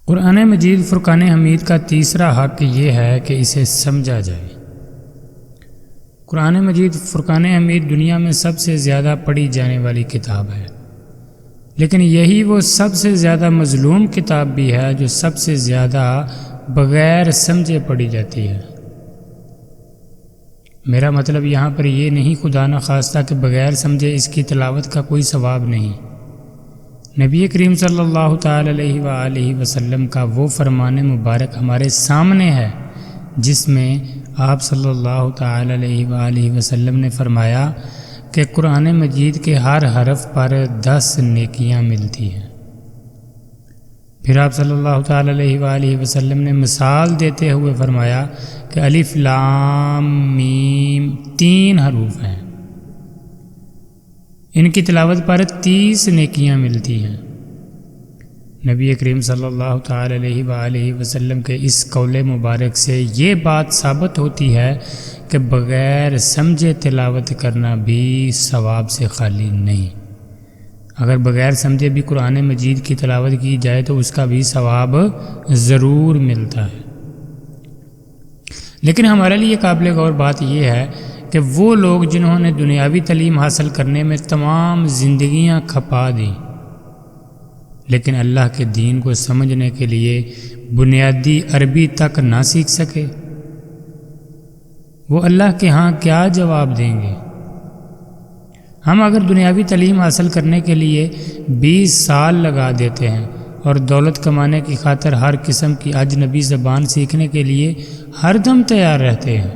قرآن مجید فرقان حمید کا تیسرا حق یہ ہے کہ اسے سمجھا جائے۔ قرآن مجید فرقان حمید دنیا میں سب سے زیادہ پڑھی جانے والی کتاب ہے، لیکن یہی وہ سب سے زیادہ مظلوم کتاب بھی ہے جو سب سے زیادہ بغیر سمجھے پڑھی جاتی ہے۔ میرا مطلب یہاں پر یہ نہیں خدا نخواستہ کہ بغیر سمجھے اس کی تلاوت کا کوئی ثواب نہیں۔ نبی کریم صلی اللہ تعالی علیہ وآلہ وسلم کا وہ فرمان مبارک ہمارے سامنے ہے جس میں آپ صلی اللہ تعالی علیہ وآلہ وسلم نے فرمایا کہ قرآن مجید کے ہر حرف پر 10 نیکیاں ملتی ہیں۔ پھر آپ صلی اللہ تعالی علیہ وآلہ وسلم نے مثال دیتے ہوئے فرمایا کہ الف لام میم 3 حروف ہیں، ان کی تلاوت پر 30 نیکیاں ملتی ہیں۔ نبی کریم صلی اللہ تعالی علیہ وآلہ وسلم کے اس قول مبارک سے یہ بات ثابت ہوتی ہے کہ بغیر سمجھے تلاوت کرنا بھی ثواب سے خالی نہیں۔ اگر بغیر سمجھے بھی قرآن مجید کی تلاوت کی جائے تو اس کا بھی ثواب ضرور ملتا ہے۔ لیکن ہمارے لیے قابل غور بات یہ ہے کہ وہ لوگ جنہوں نے دنیاوی تعلیم حاصل کرنے میں تمام زندگیاں کھپا دیں لیکن اللہ کے دین کو سمجھنے کے لیے بنیادی عربی تک نہ سیکھ سکے، وہ اللہ کے ہاں کیا جواب دیں گے؟ ہم اگر دنیاوی تعلیم حاصل کرنے کے لیے 20 سال لگا دیتے ہیں اور دولت کمانے کی خاطر ہر قسم کی اجنبی زبان سیکھنے کے لیے ہر دم تیار رہتے ہیں،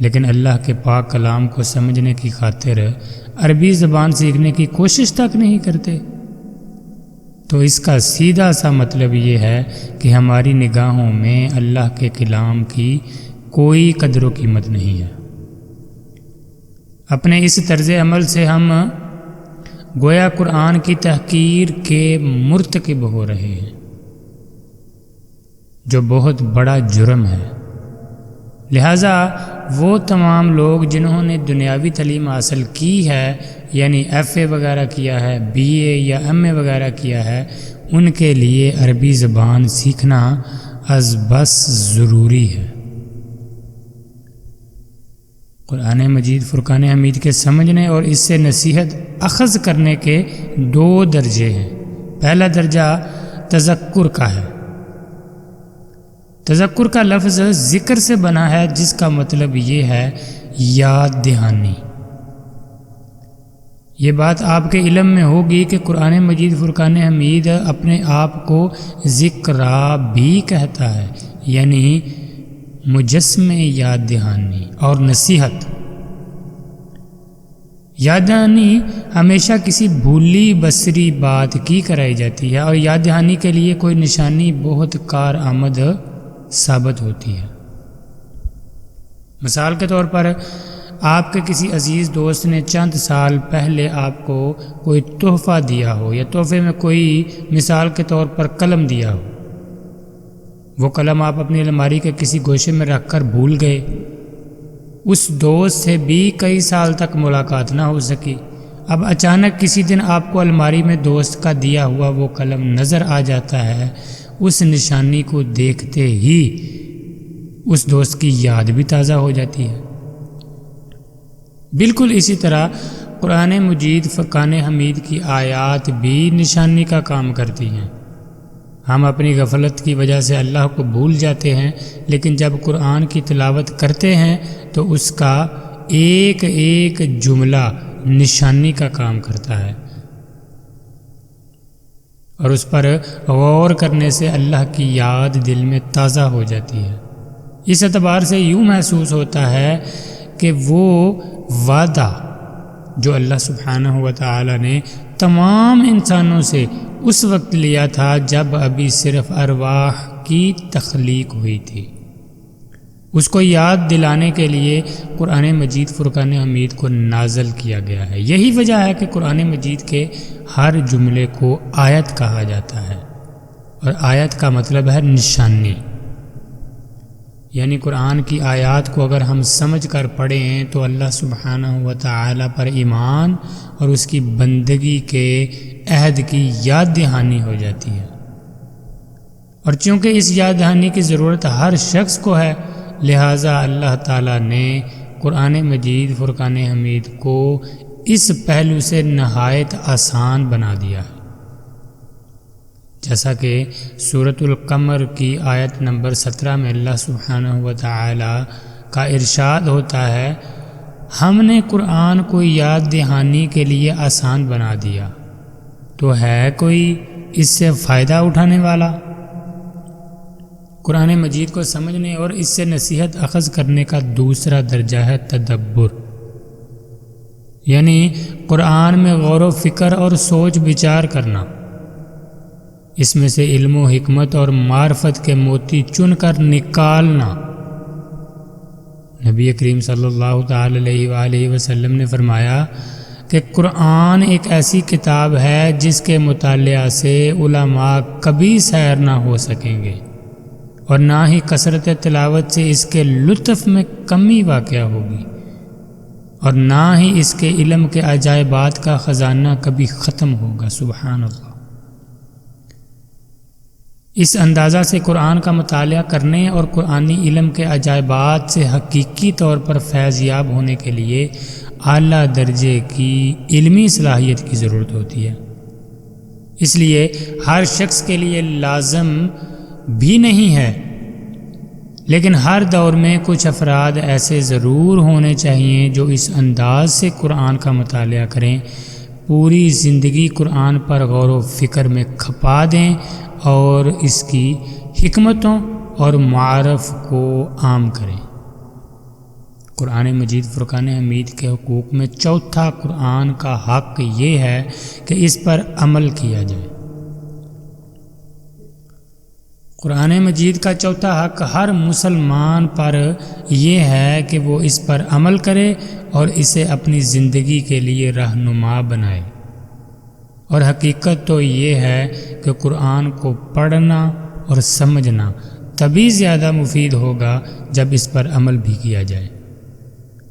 لیکن اللہ کے پاک کلام کو سمجھنے کی خاطر عربی زبان سیکھنے کی کوشش تک نہیں کرتے، تو اس کا سیدھا سا مطلب یہ ہے کہ ہماری نگاہوں میں اللہ کے کلام کی کوئی قدر و قیمت نہیں ہے۔ اپنے اس طرز عمل سے ہم گویا قرآن کی تحقیر کے مرتکب ہو رہے ہیں، جو بہت بڑا جرم ہے۔ لہٰذا وہ تمام لوگ جنہوں نے دنیاوی تعلیم حاصل کی ہے، یعنی FA وغیرہ کیا ہے، BA یا MA وغیرہ کیا ہے، ان کے لیے عربی زبان سیکھنا از بس ضروری ہے۔ قرآن مجید فرقان حمید کے سمجھنے اور اس سے نصیحت اخذ کرنے کے 2 درجے ہیں۔ پہلا درجہ تذکر کا ہے۔ تذکر کا لفظ ذکر سے بنا ہے جس کا مطلب یہ ہے یاد دہانی۔ یہ بات آپ کے علم میں ہوگی کہ قرآن مجید فرقان حمید اپنے آپ کو ذکرا بھی کہتا ہے، یعنی مجسمہ یاد دہانی اور نصیحت۔ یاد دہانی ہمیشہ کسی بھولی بصری بات کی کرائی جاتی ہے اور یاد دہانی کے لیے کوئی نشانی بہت کارآمد ثابت ہوتی ہے۔ مثال کے طور پر آپ کے کسی عزیز دوست نے چند سال پہلے آپ کو کوئی تحفہ دیا ہو یا تحفے میں کوئی مثال کے طور پر قلم دیا ہو، وہ قلم آپ اپنی الماری کے کسی گوشے میں رکھ کر بھول گئے، اس دوست سے بھی کئی سال تک ملاقات نہ ہو سکی۔ اب اچانک کسی دن آپ کو الماری میں دوست کا دیا ہوا وہ قلم نظر آ جاتا ہے، اس نشانی کو دیکھتے ہی اس دوست کی یاد بھی تازہ ہو جاتی ہے۔ بالکل اسی طرح قرآن مجید فرقان حمید کی آیات بھی نشانی کا کام کرتی ہیں۔ ہم اپنی غفلت کی وجہ سے اللہ کو بھول جاتے ہیں، لیکن جب قرآن کی تلاوت کرتے ہیں تو اس کا ایک ایک جملہ نشانی کا کام کرتا ہے اور اس پر غور کرنے سے اللہ کی یاد دل میں تازہ ہو جاتی ہے۔ اس اعتبار سے یوں محسوس ہوتا ہے کہ وہ وعدہ جو اللہ سبحانہ و تعالی نے تمام انسانوں سے اس وقت لیا تھا جب ابھی صرف ارواح کی تخلیق ہوئی تھی، اس کو یاد دلانے کے لیے قرآن مجید فرقان حمید کو نازل کیا گیا ہے۔ یہی وجہ ہے کہ قرآن مجید کے ہر جملے کو آیت کہا جاتا ہے، اور آیت کا مطلب ہے نشانی، یعنی قرآن کی آیات کو اگر ہم سمجھ کر پڑھیں تو اللہ سبحانہ و تعالی پر ایمان اور اس کی بندگی کے عہد کی یاد دہانی ہو جاتی ہے۔ اور چونکہ اس یاد دہانی کی ضرورت ہر شخص کو ہے، لہٰذا اللہ تعالیٰ نے قرآن مجید فرقان حمید کو اس پہلو سے نہایت آسان بنا دیا ہے، جیسا کہ سورۃ القمر کی آیت نمبر 17 میں اللہ سبحانہ و تعالی کا ارشاد ہوتا ہے، ہم نے قرآن کو یاد دہانی کے لیے آسان بنا دیا، تو ہے کوئی اس سے فائدہ اٹھانے والا؟ قرآن مجید کو سمجھنے اور اس سے نصیحت اخذ کرنے کا دوسرا درجہ ہے تدبر، یعنی قرآن میں غور و فکر اور سوچ بچار کرنا، اس میں سے علم و حکمت اور معرفت کے موتی چن کر نکالنا۔ نبی کریم صلی اللہ تعالی علیہ وآلہ وسلم نے فرمایا کہ قرآن ایک ایسی کتاب ہے جس کے مطالعہ سے علماء کبھی سیر نہ ہو سکیں گے، اور نہ ہی کثرت تلاوت سے اس کے لطف میں کمی واقع ہوگی، اور نہ ہی اس کے علم کے عجائبات کا خزانہ کبھی ختم ہوگا۔ سبحان اللہ۔ اس اندازہ سے قرآن کا مطالعہ کرنے اور قرآنی علم کے عجائبات سے حقیقی طور پر فیض یاب ہونے کے لیے اعلیٰ درجے کی علمی صلاحیت کی ضرورت ہوتی ہے۔ اس لیے ہر شخص کے لیے لازم بھی نہیں ہے، لیکن ہر دور میں کچھ افراد ایسے ضرور ہونے چاہیے جو اس انداز سے قرآن کا مطالعہ کریں، پوری زندگی قرآن پر غور و فکر میں کھپا دیں اور اس کی حکمتوں اور معارف کو عام کریں۔ قرآن مجید فرقان حمید کے حقوق میں چوتھا قرآن کا حق یہ ہے کہ اس پر عمل کیا جائے۔ قرآن مجید کا چوتھا حق ہر مسلمان پر یہ ہے کہ وہ اس پر عمل کرے اور اسے اپنی زندگی کے لیے رہنما بنائے، اور حقیقت تو یہ ہے کہ قرآن کو پڑھنا اور سمجھنا تبھی زیادہ مفید ہوگا جب اس پر عمل بھی کیا جائے۔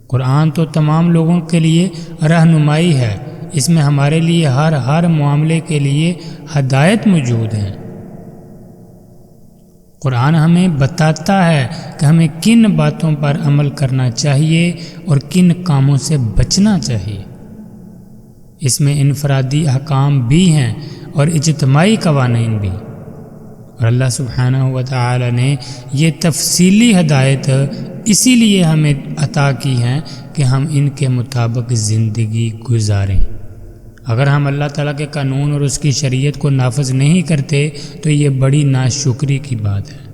قرآن تو تمام لوگوں کے لیے رہنمائی ہے، اس میں ہمارے لیے ہر معاملے کے لیے ہدایت موجود ہے۔ قرآن ہمیں بتاتا ہے کہ ہمیں کن باتوں پر عمل کرنا چاہیے اور کن کاموں سے بچنا چاہیے۔ اس میں انفرادی احکام بھی ہیں اور اجتماعی قوانین بھی، اور اللہ سبحانہ و تعالی نے یہ تفصیلی ہدایت اسی لیے ہمیں عطا کی ہے کہ ہم ان کے مطابق زندگی گزاریں۔ اگر ہم اللہ تعالیٰ کے قانون اور اس کی شریعت کو نافذ نہیں کرتے تو یہ بڑی ناشکری کی بات ہے۔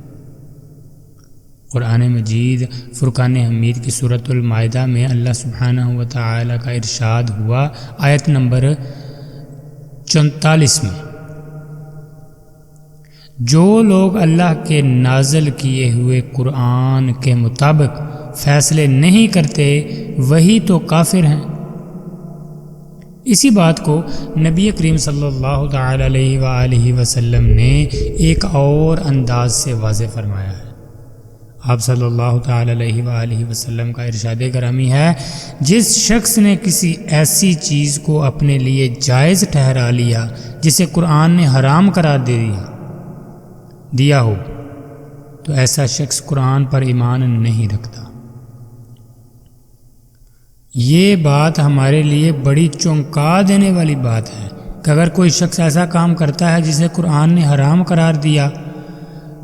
قرآن مجید فرقان حمید کی سورۃ المائدہ میں اللہ سبحانہ و تعالی کا ارشاد ہوا، آیت نمبر 44 میں، جو لوگ اللہ کے نازل کیے ہوئے قرآن کے مطابق فیصلے نہیں کرتے وہی تو کافر ہیں۔ اسی بات کو نبی کریم صلی اللہ تعالی علیہ وآلہ وسلم نے ایک اور انداز سے واضح فرمایا ہے۔ آپ صلی اللہ تعالی علیہ وآلہ وسلم کا ارشاد گرامی ہے، جس شخص نے کسی ایسی چیز کو اپنے لیے جائز ٹھہرا لیا جسے قرآن نے حرام قرار دیا ہو، تو ایسا شخص قرآن پر ایمان نہیں رکھتا۔ یہ بات ہمارے لیے بڑی چونکا دینے والی بات ہے کہ اگر کوئی شخص ایسا کام کرتا ہے جسے قرآن نے حرام قرار دیا،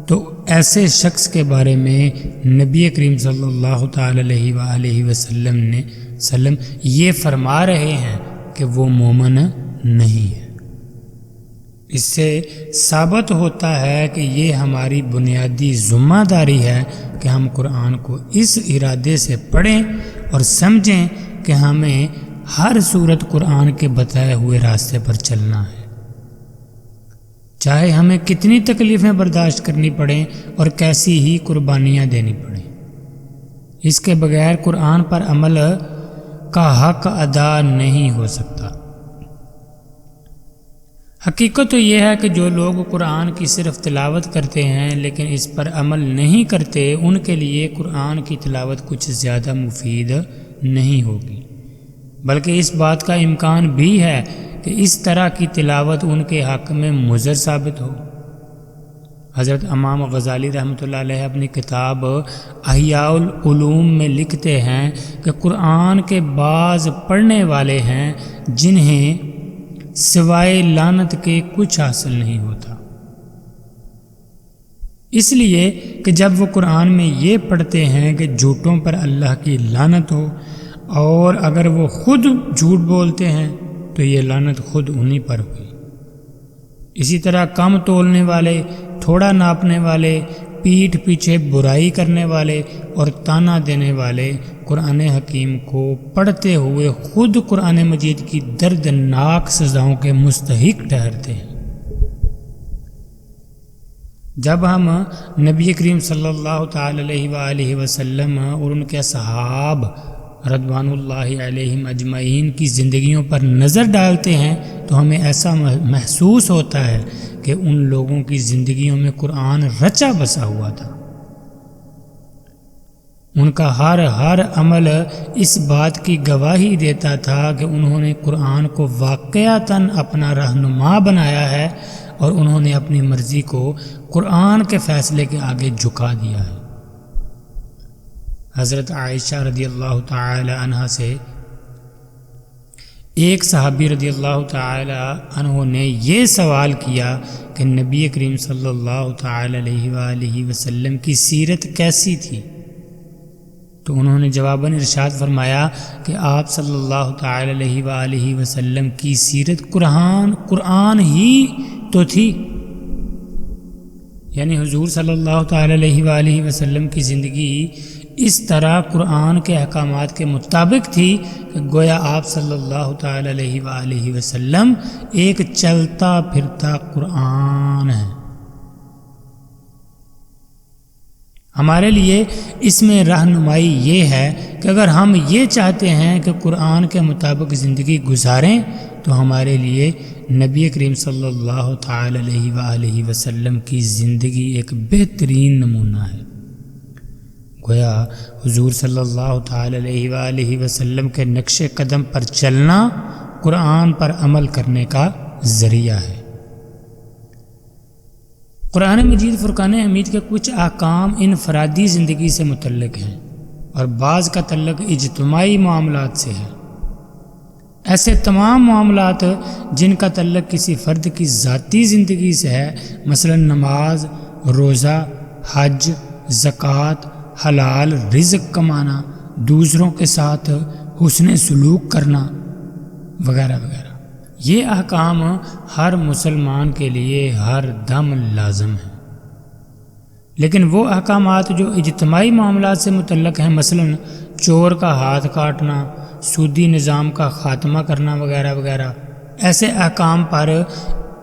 تو ایسے شخص کے بارے میں نبی کریم صلی اللہ تعالی علیہ وآلہ وسلم یہ فرما رہے ہیں کہ وہ مومن نہیں ہے۔ اس سے ثابت ہوتا ہے کہ یہ ہماری بنیادی ذمہ داری ہے کہ ہم قرآن کو اس ارادے سے پڑھیں اور سمجھیں کہ ہمیں ہر صورت قرآن کے بتائے ہوئے راستے پر چلنا ہے، چاہے ہمیں کتنی تکلیفیں برداشت کرنی پڑیں اور کیسی ہی قربانیاں دینی پڑیں۔ اس کے بغیر قرآن پر عمل کا حق ادا نہیں ہو سکتا۔ حقیقت تو یہ ہے کہ جو لوگ قرآن کی صرف تلاوت کرتے ہیں لیکن اس پر عمل نہیں کرتے، ان کے لیے قرآن کی تلاوت کچھ زیادہ مفید نہیں ہوگی، بلکہ اس بات کا امکان بھی ہے کہ اس طرح کی تلاوت ان کے حق میں مضر ثابت ہو۔ حضرت امام غزالی رحمۃ اللہ علیہ اپنی کتاب احیاء العلوم میں لکھتے ہیں کہ قرآن کے بعض پڑھنے والے ہیں جنہیں سوائے لعنت کے کچھ حاصل نہیں ہوتا، اس لیے کہ جب وہ قرآن میں یہ پڑھتے ہیں کہ جھوٹوں پر اللہ کی لعنت ہو، اور اگر وہ خود جھوٹ بولتے ہیں تو یہ لعنت خود انہی پر ہوئی۔ اسی طرح کم تولنے والے، تھوڑا ناپنے والے، پیٹھ پیچھے برائی کرنے والے اور تانا دینے والے قرآن حکیم کو پڑھتے ہوئے خود قرآن مجید کی دردناک سزاؤں کے مستحق ٹھہرتے ہیں۔ جب ہم نبی کریم صلی اللہ تعالی علیہ وآلہ وسلم اور ان کے صحاب رضوان اللہ علیہم اجمعین کی زندگیوں پر نظر ڈالتے ہیں تو ہمیں ایسا محسوس ہوتا ہے کہ ان لوگوں کی زندگیوں میں قرآن رچا بسا ہوا تھا۔ ان کا ہر عمل اس بات کی گواہی دیتا تھا کہ انہوں نے قرآن کو واقعتاً اپنا رہنما بنایا ہے اور انہوں نے اپنی مرضی کو قرآن کے فیصلے کے آگے جھکا دیا ہے۔ حضرت عائشہ رضی اللہ تعالی عنہ سے ایک صحابی رضی اللہ تعالی عنہ نے یہ سوال کیا کہ نبی کریم صلی اللہ تعالی علیہ وآلہ وسلم کی سیرت کیسی تھی؟ تو انہوں نے جواباً ارشاد فرمایا کہ آپ صلی اللہ تعالی علیہ وآلہ وسلم کی سیرت قرآن ہی تو تھی، یعنی حضور صلی اللہ تعالی علیہ وآلہ وسلم کی زندگی اس طرح قرآن کے احکامات کے مطابق تھی کہ گویا آپ صلی اللہ تعالی علیہ وآلہ وسلم ایک چلتا پھرتا قرآن ہے۔ ہمارے لیے اس میں رہنمائی یہ ہے کہ اگر ہم یہ چاہتے ہیں کہ قرآن کے مطابق زندگی گزاریں تو ہمارے لیے نبی کریم صلی اللہ تعالی علیہ وآلہ وسلم کی زندگی ایک بہترین نمونہ ہے۔ گویا حضور صلی اللہ تعالی علیہ وآلہ وسلم کے نقش قدم پر چلنا قرآن پر عمل کرنے کا ذریعہ ہے۔ قرآن مجید فرقان حمید کے کچھ احکام انفرادی زندگی سے متعلق ہیں اور بعض کا تعلق اجتماعی معاملات سے ہے۔ ایسے تمام معاملات جن کا تعلق کسی فرد کی ذاتی زندگی سے ہے، مثلا نماز، روزہ، حج، زکوٰۃ، حلال رزق کمانا، دوسروں کے ساتھ حسن سلوک کرنا وغیرہ وغیرہ، یہ احکام ہر مسلمان کے لیے ہر دم لازم ہیں۔ لیکن وہ احکامات جو اجتماعی معاملات سے متعلق ہیں، مثلا چور کا ہاتھ کاٹنا، سودی نظام کا خاتمہ کرنا وغیرہ وغیرہ، ایسے احکام پر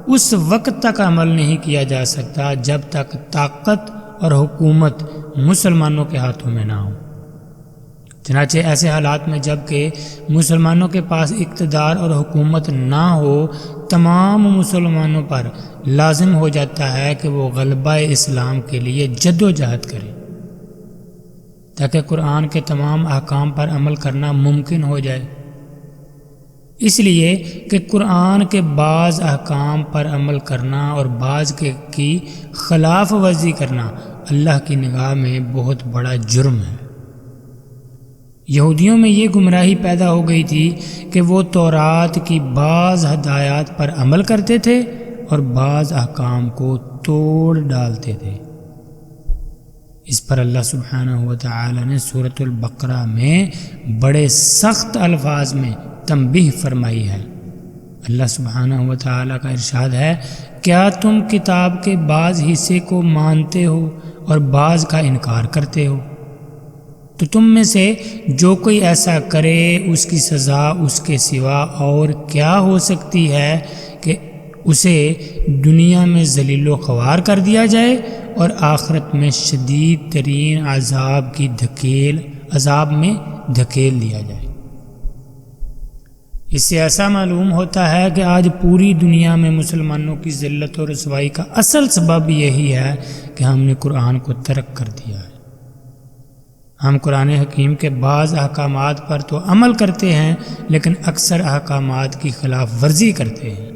اس وقت تک عمل نہیں کیا جا سکتا جب تک طاقت اور حکومت مسلمانوں کے ہاتھوں میں نہ ہو۔ چنانچہ ایسے حالات میں جب کہ مسلمانوں کے پاس اقتدار اور حکومت نہ ہو، تمام مسلمانوں پر لازم ہو جاتا ہے کہ وہ غلبہ اسلام کے لیے جد و جہد کریں تاکہ قرآن کے تمام احکام پر عمل کرنا ممکن ہو جائے۔ اس لیے کہ قرآن کے بعض احکام پر عمل کرنا اور بعض کی خلاف ورزی کرنا اللہ کی نگاہ میں بہت بڑا جرم ہے۔ یہودیوں میں یہ گمراہی پیدا ہو گئی تھی کہ وہ تورات کی بعض ہدایات پر عمل کرتے تھے اور بعض احکام کو توڑ ڈالتے تھے۔ اس پر اللہ سبحانہ و تعالی نے سورۃ البقرہ میں بڑے سخت الفاظ میں تنبیہ فرمائی ہے۔ اللہ سبحانہ و تعالی کا ارشاد ہے، کیا تم کتاب کے بعض حصے کو مانتے ہو اور بعض کا انکار کرتے ہو؟ تو تم میں سے جو کوئی ایسا کرے اس کی سزا اس کے سوا اور کیا ہو سکتی ہے کہ اسے دنیا میں ذلیل و خوار کر دیا جائے اور آخرت میں شدید ترین عذاب میں دھکیل دیا جائے۔ اس سے ایسا معلوم ہوتا ہے کہ آج پوری دنیا میں مسلمانوں کی ذلت و رسوائی کا اصل سبب یہی ہے کہ ہم نے قرآن کو ترک کر دیا ہے۔ ہم قرآن حکیم کے بعض احکامات پر تو عمل کرتے ہیں لیکن اکثر احکامات کی خلاف ورزی کرتے ہیں۔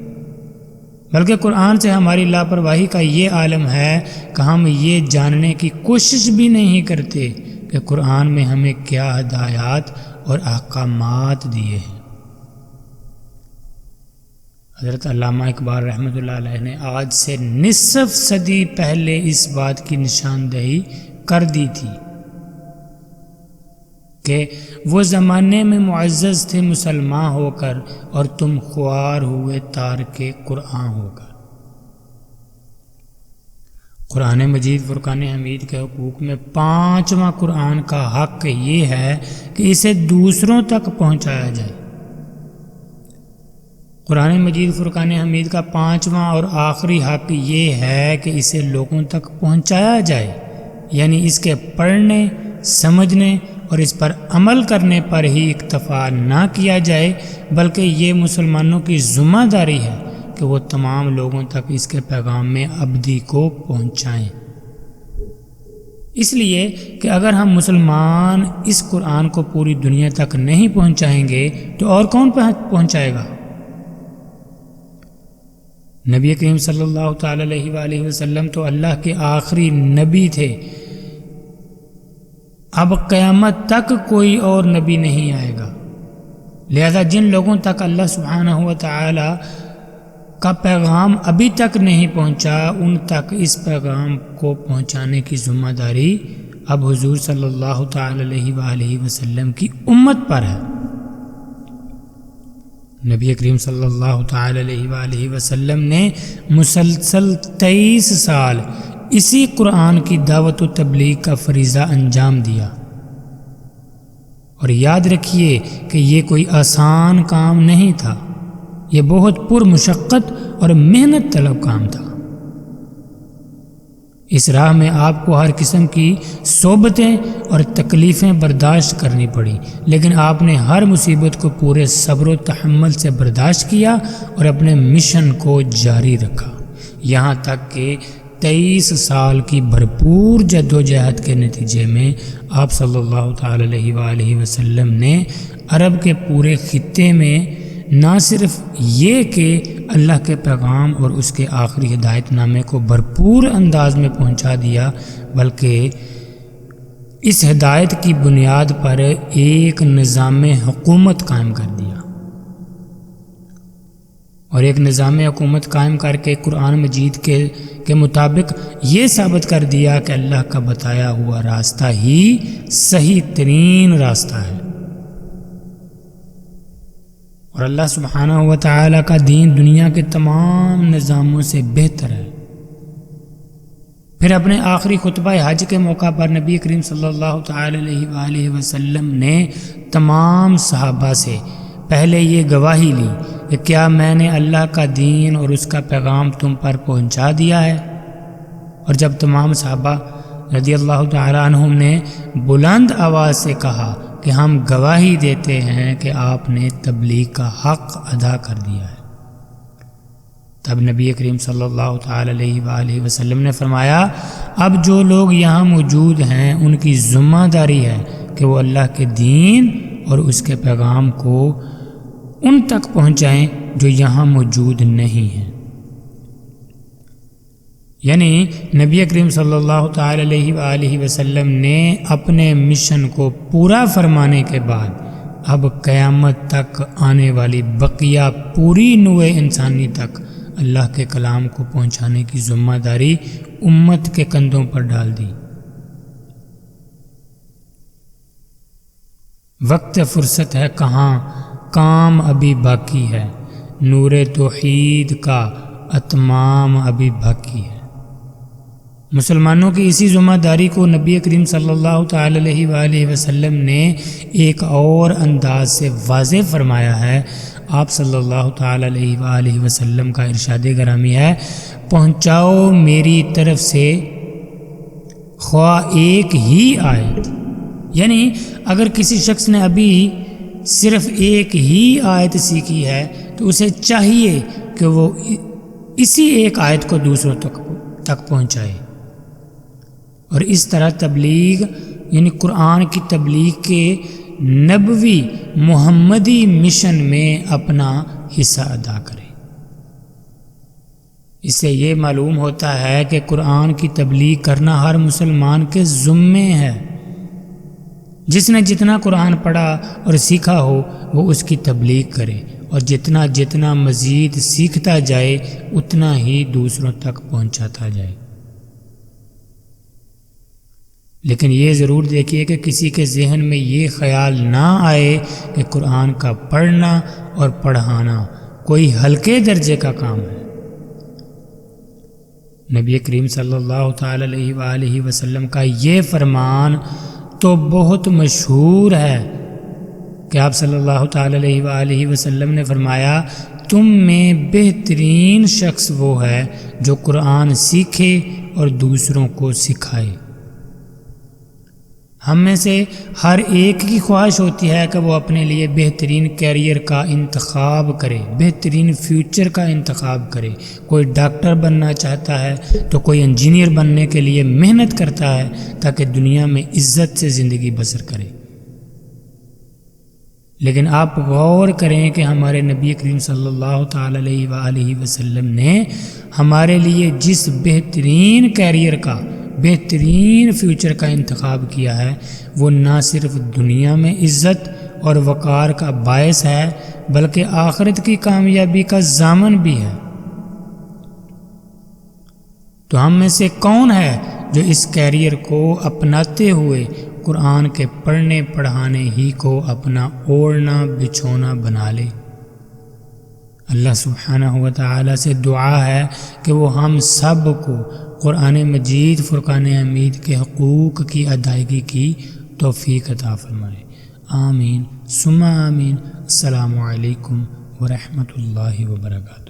بلکہ قرآن سے ہماری لاپرواہی کا یہ عالم ہے کہ ہم یہ جاننے کی کوشش بھی نہیں کرتے کہ قرآن میں ہمیں کیا ہدایات اور احکامات دیے ہیں۔ حضرت علامہ اقبال رحمۃ اللہ علیہ نے آج سے نصف صدی پہلے اس بات کی نشاندہی کر دی تھی کہ وہ زمانے میں معزز تھے مسلمان ہو کر اور تم خوار ہوئے تارک قرآن ہو کر۔ قرآن مجید فرقان حمید کے حقوق میں 5واں قرآن کا حق یہ ہے کہ اسے دوسروں تک پہنچایا جائے۔ قرآن مجید فرقان حمید کا 5واں اور آخری حق یہ ہے کہ اسے لوگوں تک پہنچایا جائے، یعنی اس کے پڑھنے، سمجھنے اور اس پر عمل کرنے پر ہی اکتفا نہ کیا جائے، بلکہ یہ مسلمانوں کی ذمہ داری ہے کہ وہ تمام لوگوں تک اس کے پیغام میں ابدی کو پہنچائیں۔ اس لیے کہ اگر ہم مسلمان اس قرآن کو پوری دنیا تک نہیں پہنچائیں گے تو اور کون پہنچائے گا؟ نبی کریم صلی اللہ تعالی علیہ وآلہ وسلم تو اللہ کے آخری نبی تھے، اب قیامت تک کوئی اور نبی نہیں آئے گا، لہذا جن لوگوں تک اللہ سبحانہ و تعالی کا پیغام ابھی تک نہیں پہنچا ان تک اس پیغام کو پہنچانے کی ذمہ داری اب حضور صلی اللہ تعالی علیہ وآلہ وسلم کی امت پر ہے۔ نبی کریم صلی اللہ تعالی علیہ وآلہ وسلم نے مسلسل 23 سال اسی قرآن کی دعوت و تبلیغ کا فریضہ انجام دیا، اور یاد رکھیے کہ یہ کوئی آسان کام نہیں تھا، یہ بہت پرمشقت اور محنت طلب کام تھا۔ اس راہ میں آپ کو ہر قسم کی صعوبتیں اور تکلیفیں برداشت کرنی پڑی، لیکن آپ نے ہر مصیبت کو پورے صبر و تحمل سے برداشت کیا اور اپنے مشن کو جاری رکھا، یہاں تک کہ 23 سال کی بھرپور جد و جہد کے نتیجے میں آپ صلی اللہ تعالی علیہ وآلہ وسلم نے عرب کے پورے خطے میں نہ صرف یہ کہ اللہ کے پیغام اور اس کے آخری ہدایت نامے کو بھرپور انداز میں پہنچا دیا، بلکہ اس ہدایت کی بنیاد پر ایک نظام حکومت قائم کر دیا، اور ایک نظام حکومت قائم کر کے قرآن مجید کے مطابق یہ ثابت کر دیا کہ اللہ کا بتایا ہوا راستہ ہی صحیح ترین راستہ ہے، اور اللہ سبحانہ و تعالی کا دین دنیا کے تمام نظاموں سے بہتر ہے۔ پھر اپنے آخری خطبہ حج کے موقع پر نبی کریم صلی اللہ تعالی علیہ وآلہ وسلم نے تمام صحابہ سے پہلے یہ گواہی لی کہ کیا میں نے اللہ کا دین اور اس کا پیغام تم پر پہنچا دیا ہے؟ اور جب تمام صحابہ رضی اللہ تعالی عنہم نے بلند آواز سے کہا کہ ہم گواہی دیتے ہیں کہ آپ نے تبلیغ کا حق ادا کر دیا ہے، تب نبی کریم صلی اللہ تعالی علیہ وآلہ وسلم نے فرمایا اب جو لوگ یہاں موجود ہیں ان کی ذمہ داری ہے کہ وہ اللہ کے دین اور اس کے پیغام کو ان تک پہنچائیں جو یہاں موجود نہیں ہیں۔ یعنی نبی کریم صلی اللہ تعالی علیہ وآلہ وسلم نے اپنے مشن کو پورا فرمانے کے بعد اب قیامت تک آنے والی بقیہ پوری نوع انسانی تک اللہ کے کلام کو پہنچانے کی ذمہ داری امت کے کندھوں پر ڈال دی۔ وقت فرصت ہے کہاں، کام ابھی باقی ہے، نور توحید کا اتمام ابھی باقی ہے۔ مسلمانوں کی اسی ذمہ داری کو نبی کریم صلی اللہ تعالی علیہ وآلہ وسلم نے ایک اور انداز سے واضح فرمایا ہے۔ آپ صلی اللہ تعالی علیہ وآلہ وسلم کا ارشاد گرامی ہے، پہنچاؤ میری طرف سے خواہ ایک ہی آیت، یعنی اگر کسی شخص نے ابھی صرف ایک ہی آیت سیکھی ہے تو اسے چاہیے کہ وہ اسی ایک آیت کو دوسروں تک پہنچائے، اور اس طرح تبلیغ یعنی قرآن کی تبلیغ کے نبوی محمدی مشن میں اپنا حصہ ادا کرے۔ اس سے یہ معلوم ہوتا ہے کہ قرآن کی تبلیغ کرنا ہر مسلمان کے ذمے ہے۔ جس نے جتنا قرآن پڑھا اور سیکھا ہو وہ اس کی تبلیغ کرے، اور جتنا جتنا مزید سیکھتا جائے اتنا ہی دوسروں تک پہنچاتا جائے۔ لیکن یہ ضرور دیکھیے کہ کسی کے ذہن میں یہ خیال نہ آئے کہ قرآن کا پڑھنا اور پڑھانا کوئی ہلکے درجے کا کام ہے۔ نبی کریم صلی اللہ تعالی علیہ وآلہ وسلم کا یہ فرمان تو بہت مشہور ہے کہ آپ صلی اللہ تعالی علیہ وآلہ وسلم نے فرمایا، تم میں بہترین شخص وہ ہے جو قرآن سیکھے اور دوسروں کو سکھائے۔ ہم میں سے ہر ایک کی خواہش ہوتی ہے کہ وہ اپنے لیے بہترین کیریئر کا انتخاب کرے، بہترین فیوچر کا انتخاب کرے۔ کوئی ڈاکٹر بننا چاہتا ہے تو کوئی انجینئر بننے کے لیے محنت کرتا ہے تاکہ دنیا میں عزت سے زندگی بسر کرے۔ لیکن آپ غور کریں کہ ہمارے نبی کریم صلی اللہ تعالی علیہ وآلہ وسلم نے ہمارے لیے جس بہترین کیریئر کا، بہترین فیوچر کا انتخاب کیا ہے وہ نہ صرف دنیا میں عزت اور وقار کا باعث ہے بلکہ آخرت کی کامیابی کا ضامن بھی ہے۔ تو ہم میں سے کون ہے جو اس کیریئر کو اپناتے ہوئے قرآن کے پڑھنے پڑھانے ہی کو اپنا اوڑھنا بچھونا بنا لے؟ اللہ سبحانہ و تعالی سے دعا ہے کہ وہ ہم سب کو قرآن مجید فرقان حمید کے حقوق کی ادائیگی کی توفیق عطا فرمائے۔ آمین ثم آمین۔ السلام علیکم ورحمۃ اللہ وبرکاتہ۔